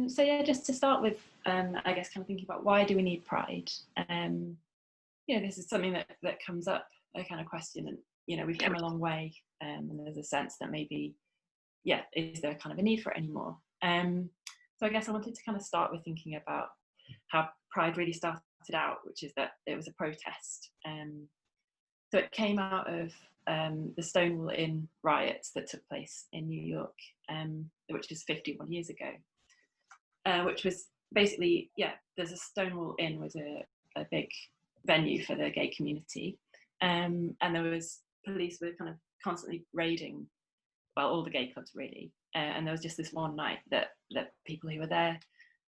So yeah, just to start with, I guess kind of thinking about why do we need Pride? This is something that comes up, a kind of question, and we've come a long way, and there's a sense that maybe, is there kind of a need for it anymore? So I guess I wanted to kind of start with thinking about how Pride really started out, which is that it was a protest. So it came out of the Stonewall Inn riots that took place in New York, which is 51 years ago, which was basically, there's a Stonewall Inn was a big venue for the gay community, and there was police were kind of constantly raiding, well, all the gay clubs really, and there was just this one night that people who were there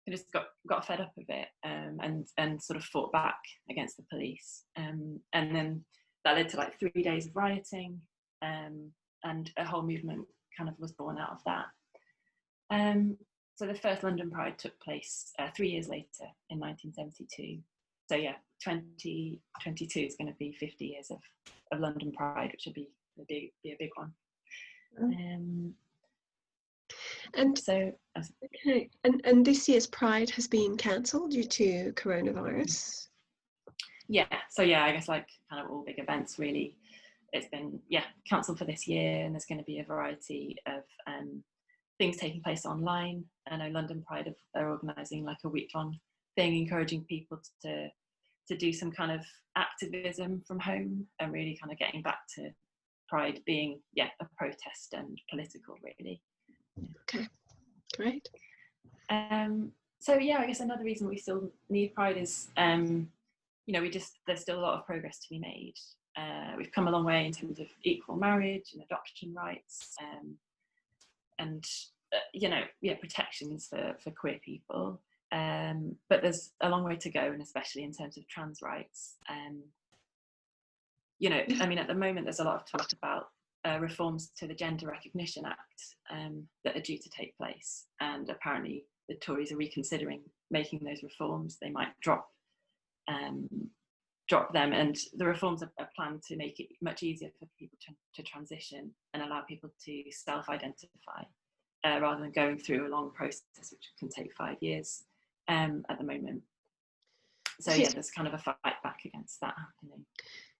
just got fed up of it, and sort of fought back against the police, and then that led to like 3 days of rioting, and a whole movement kind of was born out of that. So the first London Pride took place 3 years later in 1972. So 2022 is going to be 50 years of London Pride, which will be a big one. And so okay, and this year's Pride has been cancelled due to coronavirus. So I guess like kind of all big events really, it's been cancelled for this year, and there's going to be a variety of things taking place online. I know London Pride are organising like a week-long thing, encouraging people to do some kind of activism from home, and really kind of getting back to Pride being a protest and political really. Okay, great. So I guess another reason we still need Pride is there's still a lot of progress to be made. We've come a long way in terms of equal marriage and adoption rights, and protections for queer people. But there's a long way to go, and especially in terms of trans rights. At the moment there's a lot of talk about reforms to the Gender Recognition Act that are due to take place, and apparently the Tories are reconsidering making those reforms. They might drop them, and the reforms are planned to make it much easier for people to transition and allow people to self-identify rather than going through a long process which can take 5 years at the moment. So there's kind of a fight back against that happening.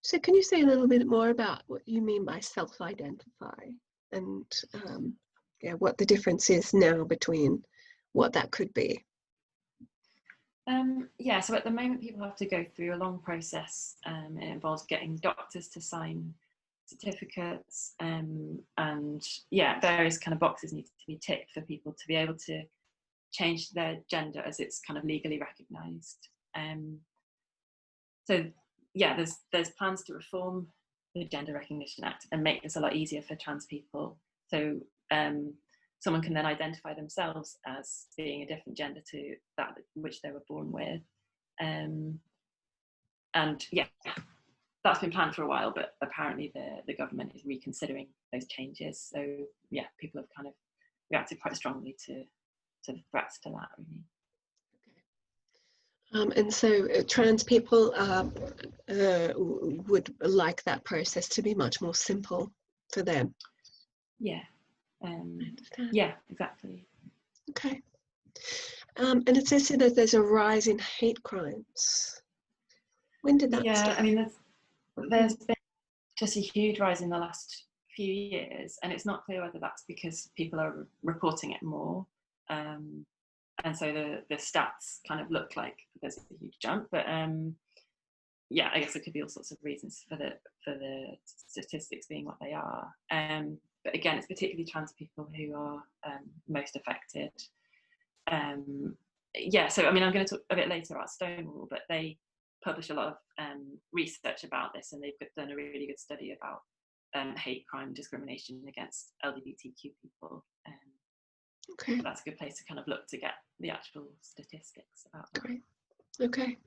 So can you say a little bit more about what you mean by self-identify, and what the difference is now between what that could be? So at the moment people have to go through a long process. It involves getting doctors to sign certificates, and various kind of boxes need to be ticked for people to be able to change their gender as it's kind of legally recognised. There's plans to reform the Gender Recognition Act and make this a lot easier for trans people. So someone can then identify themselves as being a different gender to that which they were born with. That's been planned for a while, but apparently the government is reconsidering those changes. So people have kind of reacted quite strongly to the threats to that really. And so trans people would like that process to be much more simple for them. Exactly. Okay. And it says here that there's a rise in hate crimes. When did that start? There's been just a huge rise in the last few years, and it's not clear whether that's because people are reporting it more, and so the stats kind of look like there's a huge jump, but I guess there could be all sorts of reasons for the statistics being what they are. But again, it's particularly trans people who are most affected. So I'm going to talk a bit later about Stonewall, but they publish a lot of research about this, and they've done a really good study about hate crime discrimination against LGBTQ people. Okay. That's a good place to kind of look to get the actual statistics about that. Great. Okay.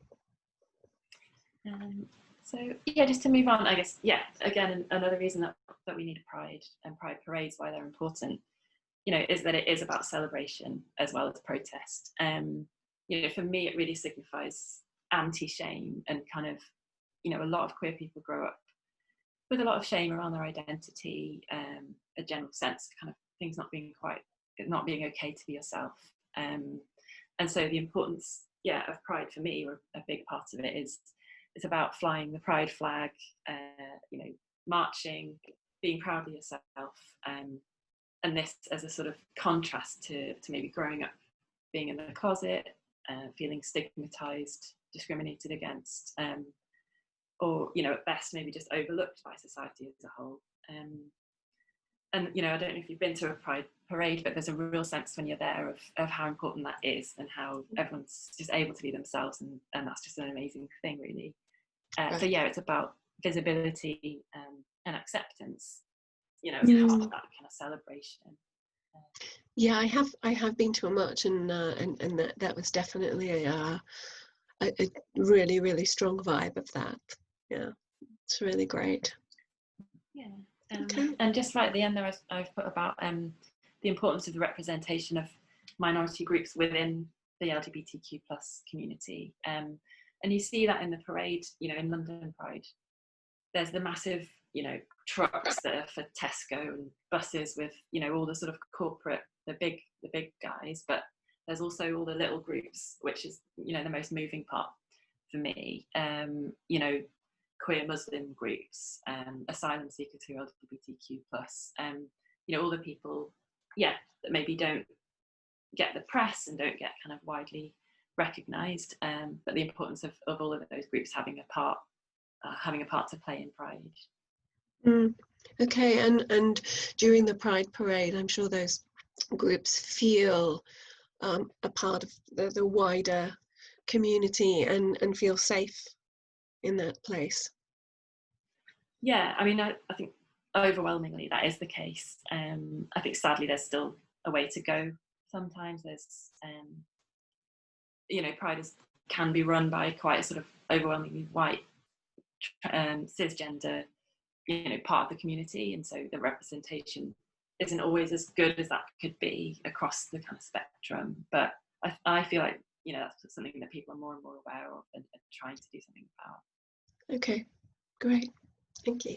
Just to move on, I guess, again, another reason that we need Pride and Pride parades, why they're important, is that it is about celebration as well as protest. For me, it really signifies anti-shame, and kind of, a lot of queer people grow up with a lot of shame around their identity, a general sense of kind of things not being okay to be yourself. And so the importance, of pride for me, or a big part of it, is it's about flying the pride flag, marching, being proud of yourself, and this as a sort of contrast to maybe growing up being in the closet, feeling stigmatized, discriminated against, or at best maybe just overlooked by society as a whole. And I don't know if you've been to a pride parade, but there's a real sense when you're there of how important that is, and how everyone's just able to be themselves, and that's just an amazing thing, really. Right. So it's about visibility and acceptance, as part of that kind of celebration. Yeah, I have been to a march, and that was definitely a really, really strong vibe of that. Yeah, it's really great. Yeah. Okay. And just right at the end there, I've put about the importance of the representation of minority groups within the LGBTQ plus community. And you see that in the parade, in London Pride. There's the massive, trucks that are for Tesco, and buses with, all the sort of corporate, the big guys. But there's also all the little groups, which is, the most moving part for me. Queer Muslim groups, asylum seekers who are LGBTQ plus, all the people, that maybe don't get the press and don't get kind of widely recognised, but the importance of all of those groups having a part to play in Pride. Okay, and during the Pride parade, I'm sure those groups feel a part of the wider community and feel safe in that place. Yeah, I mean, I think overwhelmingly that is the case. I think sadly there's still a way to go. Sometimes there's, Pride can be run by quite a sort of overwhelmingly white, cisgender, part of the community, and so the representation isn't always as good as that could be across the kind of spectrum. But I feel like that's something that people are more and more aware of, and trying to do something about. Okay, great, thank you.